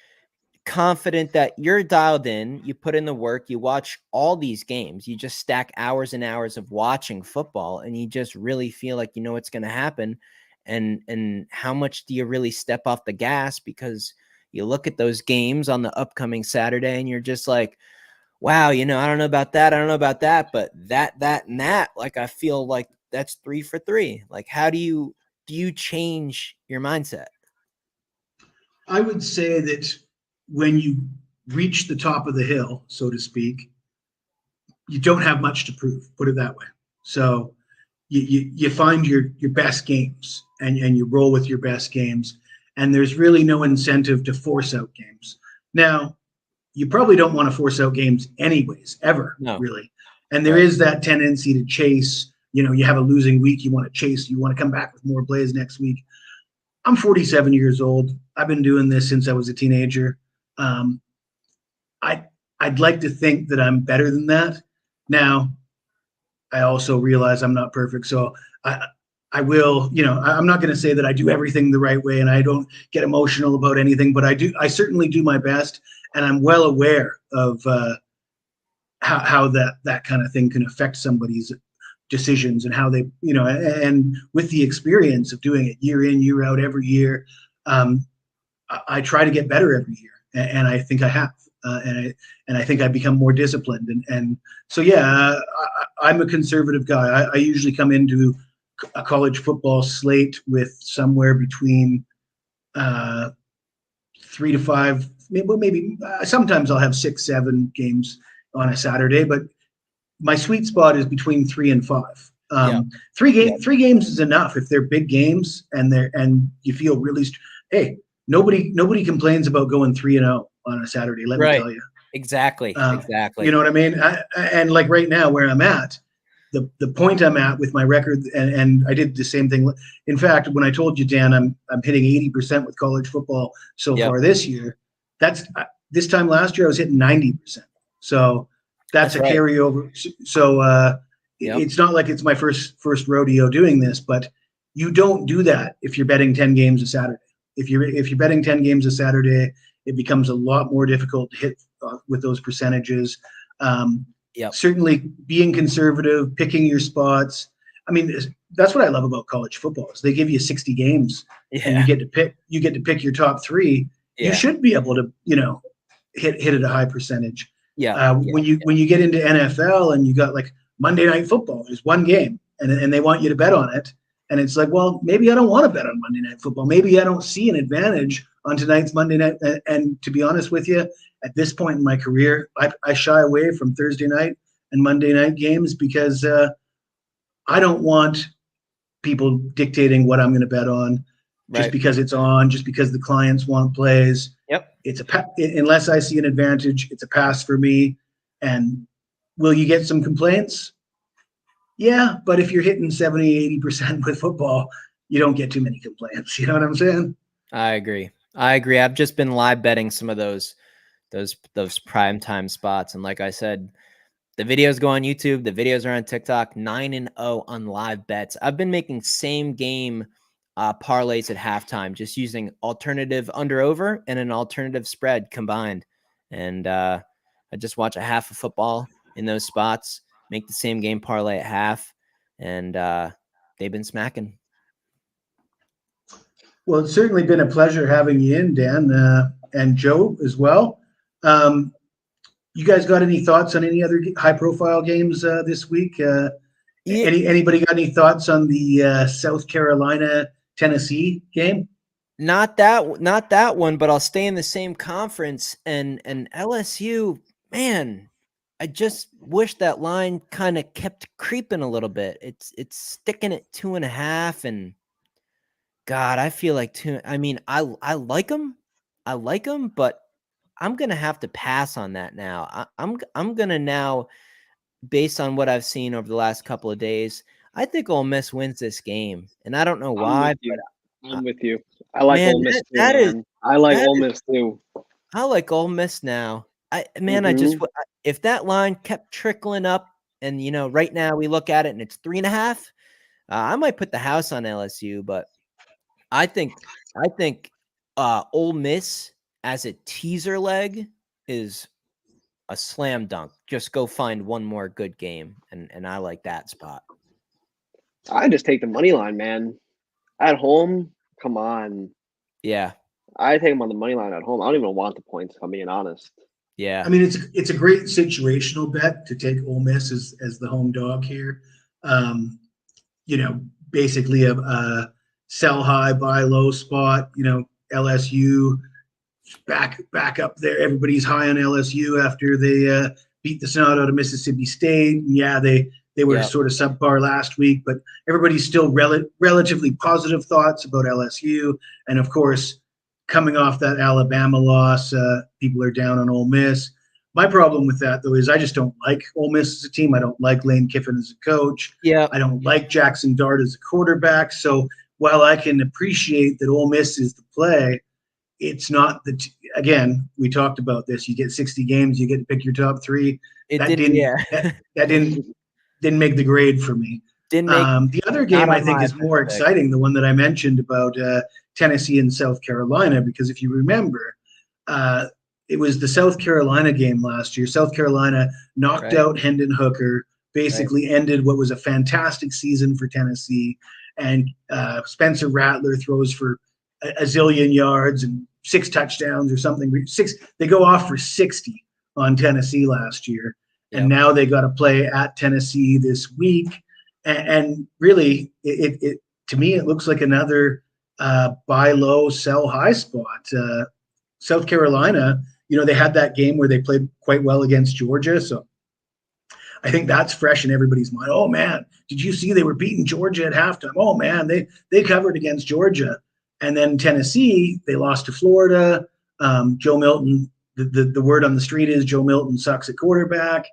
confident that you're dialed in, you put in the work, you watch all these games, you just stack hours and hours of watching football, and you just really feel like you know what's going to happen? And how much do you really step off the gas because you look at those games on the upcoming Saturday and you're just like, wow, you know, I don't know about that, but that and that, like, I feel like that's 3 for 3. Like, how do you change your mindset? I would say that when you reach the top of the hill, so to speak, you don't have much to prove, put it that way. So you find your best games and you roll with your best games, and there's really no incentive to force out games. Now, you probably don't want to force out games anyways, ever, No. really. And there is that tendency to chase. You know, you have a losing week, you want to chase, you want to come back with more plays next week. I'm 47 years old. I've been doing this since I was a teenager. I'd like to think that I'm better than that. Now, I also realize I'm not perfect, so I will. You know, I'm not going to say that I do everything the right way and I don't get emotional about anything, but I certainly do my best, and I'm well aware of how that kind of thing can affect somebody's decisions and how they, you know, and with the experience of doing it year in, year out, every year, I try to get better every year, and I think I have, and I think I've become more disciplined, and so yeah, I'm a conservative guy. I usually come into a college football slate with somewhere between 3 to 5, maybe sometimes I'll have 6, 7 games on a Saturday, but my sweet spot is between 3 and 5. Three games is enough if they're big games and you feel really. Hey, nobody complains about going 3-0 on a Saturday. Let me tell you. Exactly. You know what I mean? And like right now, where I'm at, the point I'm at with my record, and I did the same thing. In fact, when I told you, Dan, I'm hitting 80% with college football so far this year. That's this time last year I was hitting 90%. So that's a carryover. So it's not like it's my first rodeo doing this, but you don't do that if you're betting 10 games a Saturday. If you're betting 10 games a Saturday, it becomes a lot more difficult to hit with those percentages. Certainly being conservative, picking your spots. I mean, that's what I love about college football is they give you 60 games and you get to pick your top 3. You should be able to, you know, hit at a high percentage. When you get into NFL and you got like Monday Night Football, there's one game and they want you to bet on it. And it's like, well, maybe I don't want to bet on Monday Night Football. Maybe I don't see an advantage on tonight's Monday night. And to be honest with you, at this point in my career, I shy away from Thursday night and Monday night games because I don't want people dictating what I'm going to bet on just because it's on, just because the clients want plays. It's unless I see an advantage, it's a pass for me. And will you get some complaints? Yeah, but if you're hitting 70, 80% with football, you don't get too many complaints. You know what I'm saying? I agree. I've just been live betting some of those primetime spots. And like I said, the videos go on YouTube. The videos are on TikTok. 9-0 on live bets. I've been making same game parlays at halftime, just using alternative under over and an alternative spread combined. And I just watch a half of football in those spots, make the same game parlay at half, and they've been smacking. Well, it's certainly been a pleasure having you in, Dan, and Joe as well. You guys got any thoughts on any other high-profile games this week? Anybody got any thoughts on the South Carolina-Tennessee game? Not that one, but I'll stay in the same conference. And LSU, man, I just wish that line kind of kept creeping a little bit. It's sticking at 2.5, and God, I feel like 2. I mean, I like them, but I'm gonna have to pass on that now. I'm gonna now, based on what I've seen over the last couple of days, I think Ole Miss wins this game, and I don't know I'm why, with you. but I'm with you. I like man, Ole Miss too, that is man. I like that Ole is Miss too. I like Ole Miss now. I just Mhm. if that line kept trickling up, and right now we look at it and it's 3.5, I might put the house on LSU, but I think Ole Miss as a teaser leg is a slam dunk. Just go find one more good game, and I like that spot. I just take the money line, man. At home, come on. Yeah, I take them on the money line at home. I don't even want the points, if I'm being honest. yeah, I mean, it's a great situational bet to take Ole Miss as the home dog here. Um, basically a sell high, buy low spot. LSU back up there. Everybody's high on LSU after they beat the snot out of Mississippi State. And yeah, they were yeah. sort of subpar last week, but everybody's still relatively positive thoughts about LSU. And of course, coming off that Alabama loss, people are down on Ole Miss. My problem with that, though, is I just don't like Ole Miss as a team. I don't like Lane Kiffin as a coach. Yeah, I don't like Jackson Dart as a quarterback. So while I can appreciate that Ole Miss is the play, it's not again, we talked about this. You get 60 games, you get to pick your top three. it That didn't. didn't Yeah, that didn't make the grade for me. didn't make The other not game I on think my is more pick. exciting, the one that I mentioned about Tennessee and South Carolina, because if you remember, it was the South Carolina game last year. South Carolina knocked Right, out Hendon Hooker, right. basically ended what was a fantastic season for Tennessee. And Spencer Rattler throws for a zillion yards and 6 touchdowns or something. They go off for 60 on Tennessee last year, and Yep. now they got to play at Tennessee this week. And really, it to me it looks like another buy low, sell high spot. South Carolina, they had that game where they played quite well against Georgia, so I think that's fresh in everybody's mind. Oh man, did you see they were beating Georgia at halftime? Oh man, they covered against Georgia, and then Tennessee they lost to Florida. Joe Milton, the word on the street is Joe Milton sucks at quarterback.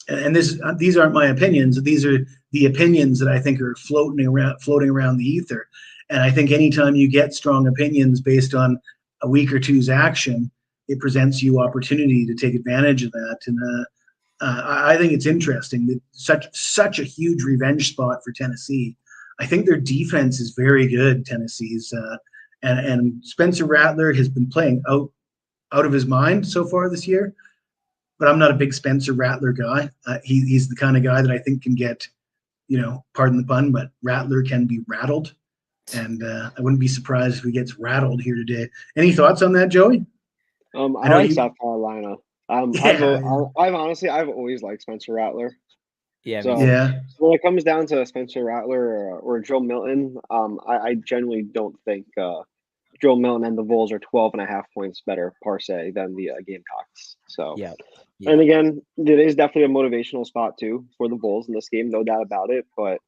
And these aren't my opinions. These are the opinions that I think are floating around the ether. And I think anytime you get strong opinions based on a week or two's action, it presents you opportunity to take advantage of that. And I think it's interesting that such a huge revenge spot for Tennessee. I think their defense is very good. Tennessee's and Spencer Rattler has been playing out of his mind so far this year. But I'm not a big Spencer Rattler guy. He's the kind of guy that I think can get, pardon the pun, but Rattler can be rattled. And I wouldn't be surprised if he gets rattled here today. Any thoughts on that, Joey? I know like you- South Carolina. Yeah. I've honestly always liked Spencer Rattler. Yeah, So Yeah. when it comes down to Spencer Rattler or Joe Milton, I genuinely don't think Joe Milton and the Bulls are 12.5 points better per se than the Gamecocks. So, yeah, and again, it is definitely a motivational spot too for the Bulls in this game, no doubt about it. But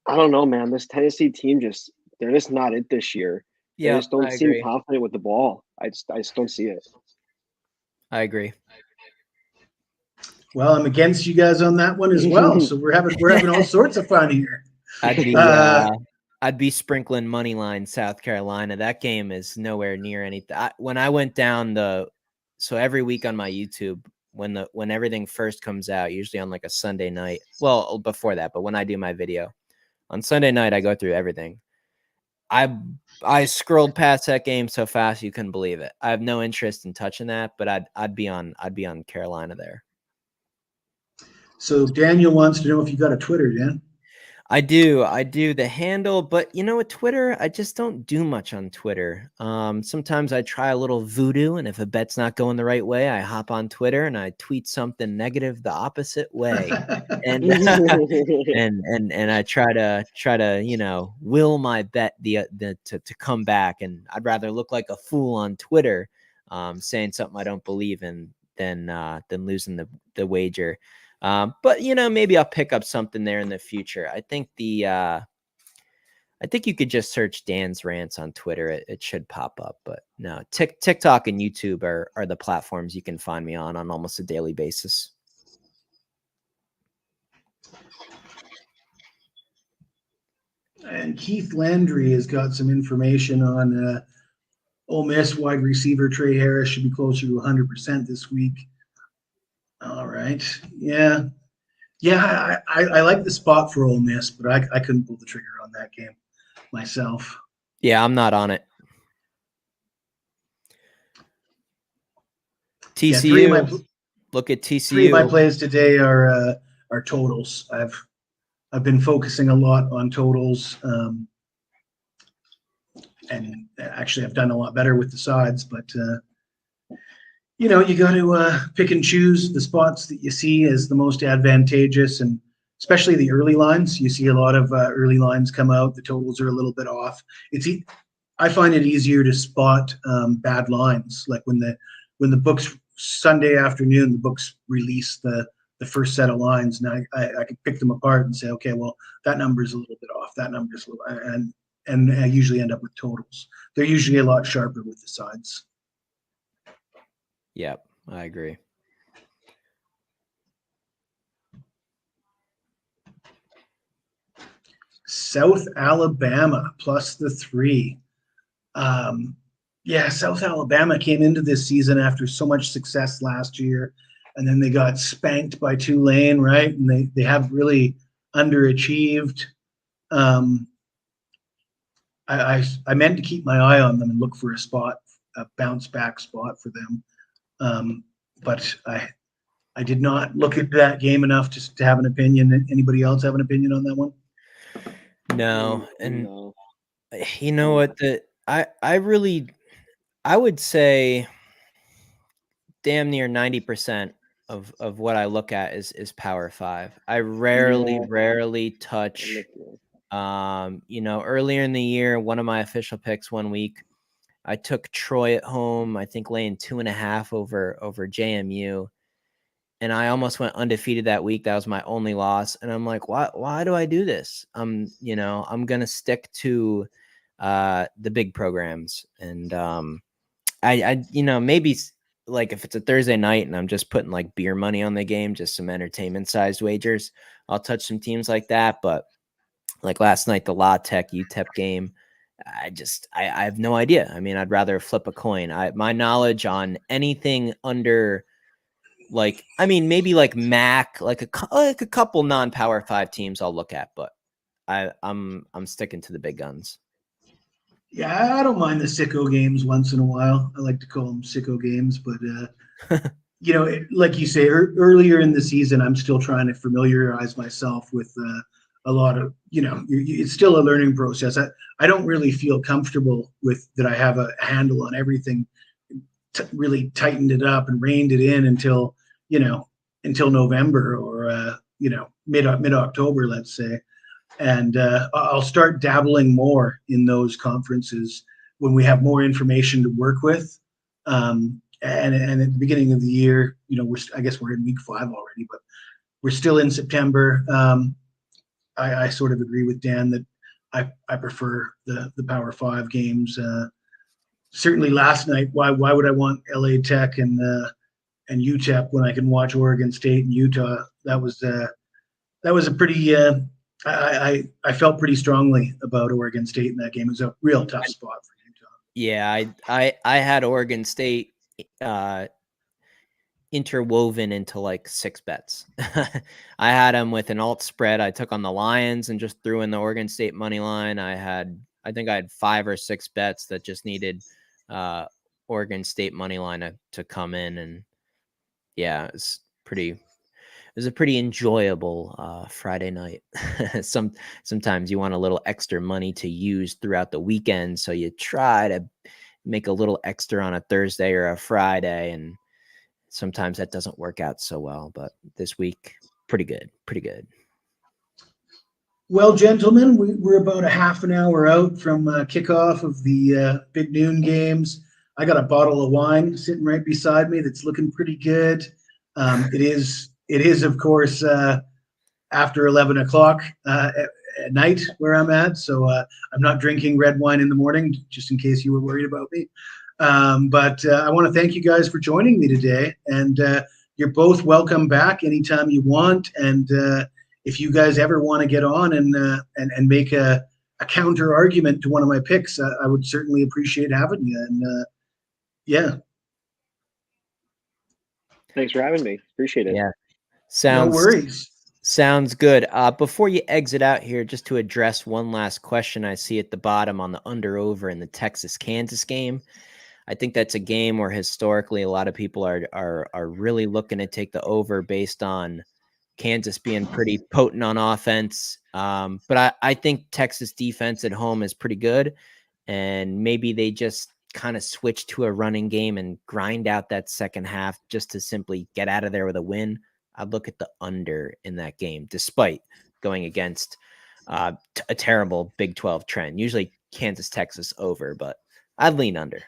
I don't know, man. This Tennessee team they're just not it this year. They yeah. just don't I seem agree. confident with the ball. I just don't see it. I agree. Well, I'm against you guys on that one as well. So we're having all sorts of fun here. I'd be sprinkling money line South Carolina. That game is nowhere near anything. When I went down so every week on my YouTube, when everything first comes out, usually on like a Sunday night. Well, before that, but when I do my video on Sunday night, I go through everything. I scrolled past that game so fast you couldn't believe it. I have no interest in touching that, but I'd be on Carolina there. So Daniel wants to know if you got a Twitter, Dan. I do the handle, but with Twitter, I just don't do much on Twitter. Sometimes I try a little voodoo, and if a bet's not going the right way, I hop on Twitter and I tweet something negative the opposite way, and and I try to will my bet to come back, and I'd rather look like a fool on Twitter, saying something I don't believe in than losing the wager. But maybe I'll pick up something there in the future. I think I think you could just search Dan's Rants on Twitter. It should pop up. But no, TikTok and YouTube are the platforms you can find me on almost a daily basis. And Keith Landry has got some information on Ole Miss wide receiver Trey Harris should be closer to 100% this week. All right. Yeah. Yeah, I like the spot for Ole Miss, but I couldn't pull the trigger on that game myself. Yeah, I'm not on it. TCU. Yeah, look at TCU. Three of my plays today are totals. I've been focusing a lot on totals, and actually I've done a lot better with the sides. But you got to pick and choose the spots that you see as the most advantageous, and especially the early lines. You see a lot of early lines come out. The totals are a little bit off. I find it easier to spot bad lines, like when the books Sunday afternoon, the books release the first set of lines, and I can pick them apart and say, okay, well, that number is a little bit off. That number is a little, and I usually end up with totals. They're usually a lot sharper with the sides. Yep, I agree. South Alabama plus the 3. Yeah, South Alabama came into this season after so much success last year, and then they got spanked by Tulane, right? And they have really underachieved. I meant to keep my eye on them and look for a bounce back spot for them, but I did not look at that game enough to have an opinion. Anybody else have an opinion on that one? No, and No. you know what? I would say damn near 90% of what I look at is Power 5. I rarely touch. Earlier in the year, one of my official picks one week, I took Troy at home, I think laying 2.5 over JMU. And I almost went undefeated that week. That was my only loss. And I'm like, why do I do this? I'm going to stick to the big programs. And I maybe like if it's a Thursday night and I'm just putting like beer money on the game, just some entertainment sized wagers, I'll touch some teams like that. But like last night, the La Tech UTEP game, I have no idea. I mean, I'd rather flip a coin. My knowledge on anything under maybe like MAC, like a couple non-Power 5 teams I'll look at, but I'm sticking to the big guns. Yeah, I don't mind the sicko games once in a while. I like to call them sicko games, but like you say, earlier in the season, I'm still trying to familiarize myself with a lot of, it's still a learning process. I don't really feel comfortable with that. I have a handle on everything, really tightened it up and reined it in until November or, mid-October, let's say. And I'll start dabbling more in those conferences when we have more information to work with. And at the beginning of the year, I guess we're in week 5 already, but we're still in September. I sort of agree with Dan that I prefer the Power 5 games. Certainly last night, why would I want LA Tech and UTEP when I can watch Oregon State and Utah? That was a pretty. I felt pretty strongly about Oregon State in that game. It was a real tough spot for Utah. Yeah, I had Oregon State interwoven into like 6 bets. I had them with an alt spread. I took on the Lions and just threw in the Oregon State money line. I think I had 5 or 6 bets that just needed Oregon State money line to come in, and yeah, it was a pretty enjoyable Friday night. Sometimes you want a little extra money to use throughout the weekend, so you try to make a little extra on a Thursday or a Friday, and sometimes that doesn't work out so well. But this week, pretty good. Well, gentlemen, we're about a half an hour out from kickoff of the big noon games. I got a bottle of wine sitting right beside me that's looking pretty good. It is, of course, after 11 o'clock at night where I'm at, so I'm not drinking red wine in the morning, just in case you were worried about me. But I want to thank you guys for joining me today, and you're both welcome back anytime you want. And if you guys ever want to get on and make a counter argument to one of my picks, I would certainly appreciate having you. And yeah. Thanks for having me. Appreciate it. Yeah. No worries. Sounds good. Before you exit out here, just to address one last question I see at the bottom on the under-over in the Texas-Kansas game. I think that's a game where historically a lot of people are really looking to take the over based on Kansas being pretty potent on offense. But I think Texas defense at home is pretty good, and maybe they just kind of switch to a running game and grind out that second half just to simply get out of there with a win. I'd look at the under in that game, despite going against a terrible Big 12 trend. Usually Kansas, Texas over, but I'd lean under.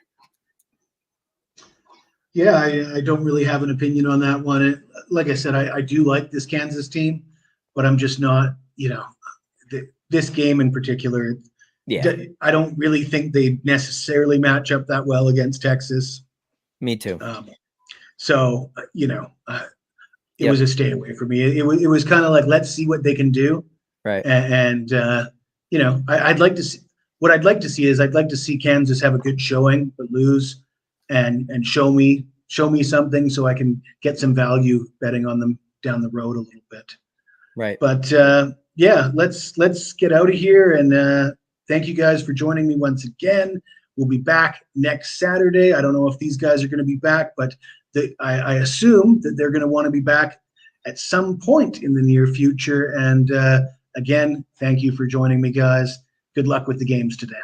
Yeah, I don't really have an opinion on that one. Like I said, I do like this Kansas team, but I'm just not, this game in particular. Yeah, I don't really think they necessarily match up that well against Texas. Me too. So, it was a stay away for me. It was kind of like, let's see what they can do. Right. And I'd like to see, what I'd like to see is I'd like to see Kansas have a good showing, but lose and show me something so I can get some value betting on them down the road a little bit. Right. But yeah, let's get out of here. And thank you guys for joining me once again. We'll be back next Saturday. I don't know if these guys are going to be back, but I assume that they're going to want to be back at some point in the near future. And again, thank you for joining me, guys. Good luck with the games today.